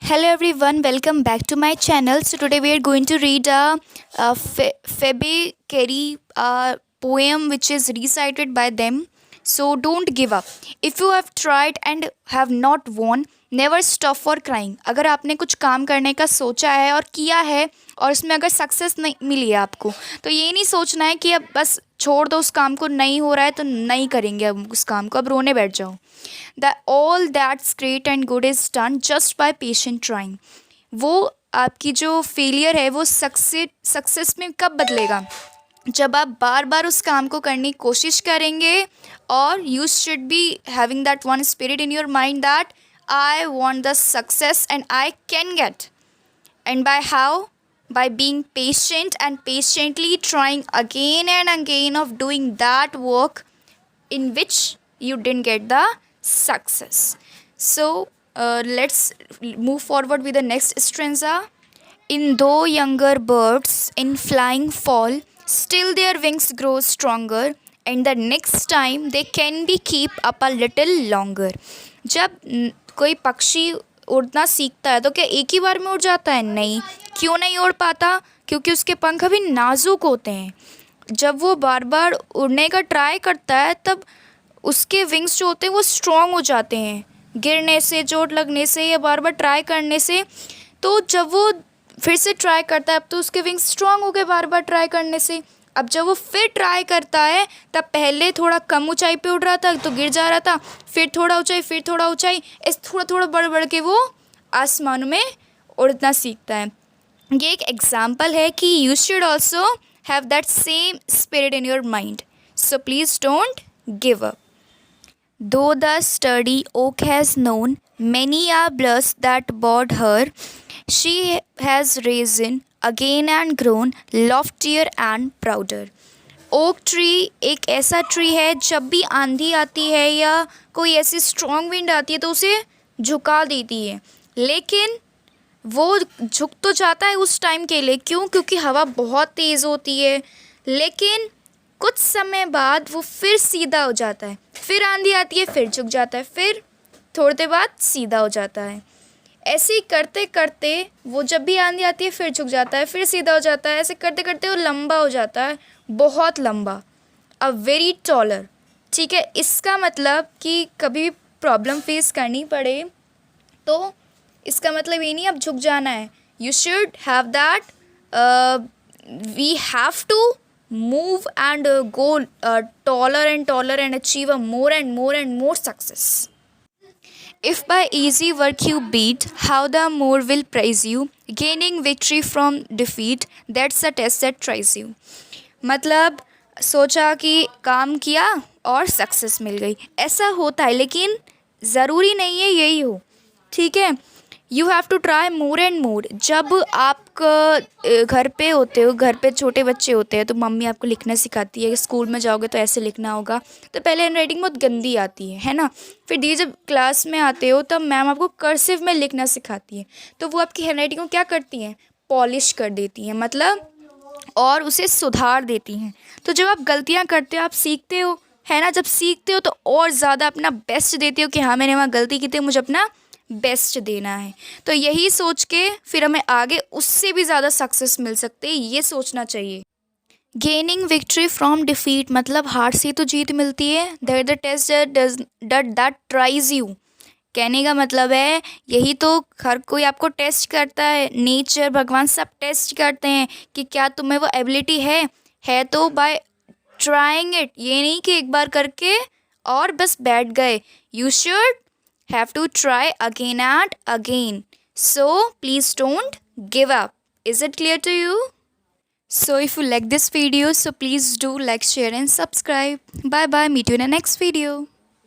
Hello everyone, welcome back to my channel. So today we are going to read Phoebe Carey poem which is recited by them. So don't give up. If you have tried and have not won, never stop for crying. अगर आपने कुछ काम करने का सोचा है और किया है और उसमें अगर सक्सेस नहीं मिली है आपको, तो ये नहीं सोचना है कि अब बस छोड़ दो उस काम को, नहीं हो रहा है तो नहीं करेंगे अब उस काम को, अब रोने बैठ जाओ. The all that's great and good is done just by patient trying. वो आपकी जो फेलियर है वो सक्सेस में कब बदलेगा? जब आप बार बार उस काम को करने की कोशिश करेंगे. और you should be having that one spirit in your mind that I want the success and I can get. And by how? By being patient and patiently trying again and again of doing that work in which you didn't get the success. So let's move forward with the next stanza. In though younger birds in flying fall, still their wings grow stronger, and the next time they can be keep up a little longer. जब कोई पक्षी उड़ना सीखता है तो क्या एक ही बार में उड़ जाता है? नहीं. क्यों नहीं उड़ पाता? क्योंकि उसके पंख अभी नाजुक होते हैं. जब वो बार बार उड़ने का ट्राई करता है तब उसके विंग्स जो होते हैं वो स्ट्रॉन्ग हो जाते हैं, गिरने से, चोट लगने से या बार बार ट्राई करने से. तो जब वो फिर से ट्राई करता है, अब तो उसके विंग्स स्ट्रॉन्ग हो गए बार बार ट्राई करने से. अब जब वो फिर ट्राई करता है तब पहले थोड़ा कम ऊंचाई पे उड़ रहा था तो गिर जा रहा था, फिर थोड़ा ऊंचाई, फिर थोड़ा ऊंचाई, इस थोड़ा थोड़ा बढ़ बढ़ के वो आसमानों में उड़ना सीखता है. ये एक एग्जाम्पल है कि you should also have that same spirit in your mind. So please don't give up. Though the sturdy oak has known many a blush that bored her, she has risen again and grown loftier and prouder. Oak tree एक ऐसा tree है, जब भी आंधी आती है या कोई ऐसी स्ट्रॉन्ग विंड आती है तो उसे झुका देती है. लेकिन वो झुक तो जाता है उस टाइम के लिए. क्यों? क्योंकि हवा बहुत तेज़ होती है. लेकिन कुछ समय बाद वो फिर सीधा हो जाता है. फिर आंधी आती है, फिर झुक जाता है, फिर थोड़ी देर बाद सीधा हो जाता है. ऐसे ही करते करते वो जब भी आंधी आती है फिर झुक जाता है, फिर सीधा हो जाता है. ऐसे करते करते वो लंबा हो जाता है, बहुत लंबा, अ वेरी टॉलर. ठीक है, इसका मतलब कि कभी भी प्रॉब्लम फेस करनी पड़े तो इसका मतलब ये नहीं अब झुक जाना है. You should have that, we have to move and go taller and taller and achieve a more and more and more success. If by easy work you beat, how the more will praise you, gaining victory from defeat, that's the test that tries you. मतलब सोचा कि काम किया और success मिल गई, ऐसा होता है, लेकिन ज़रूरी नहीं है यही हो. ठीक है, you have to try more and more. जब आप घर पे होते हो, घर पे छोटे बच्चे होते हैं तो मम्मी आपको लिखना सिखाती है, स्कूल में जाओगे तो ऐसे लिखना होगा. तो पहले हैंड राइटिंग बहुत गंदी आती है ना. फिर धीरे जब क्लास में आते हो तब मैम आपको कर्सिव में लिखना सिखाती है. तो वो आपकी हैंड राइटिंग को क्या करती हैं? पॉलिश कर देती हैं, मतलब और उसे सुधार देती हैं. तो जब आप गलतियाँ करते हो आप सीखते हो, है ना. जब सीखते हो तो और ज़्यादा अपना बेस्ट देते हो कि हाँ मैंने वहाँ गलती की थी, मुझे अपना बेस्ट देना है. तो यही सोच के फिर हमें आगे उससे भी ज़्यादा सक्सेस मिल सकते हैं, ये सोचना चाहिए. गेनिंग विक्ट्री फ्रॉम डिफीट मतलब हार से तो जीत मिलती है. That the test that tries you. कहने का मतलब है यही तो हर कोई आपको टेस्ट करता है. नेचर, भगवान सब टेस्ट करते हैं कि क्या तुम्हें वो एबिलिटी है तो बाय ट्राइंग इट. ये नहीं कि एक बार करके और बस बैठ गए. You should have to try again and again. So please don't give up. Is it clear to you? So if you like this video, so please do like, share and subscribe. Bye bye. Meet you in the next video.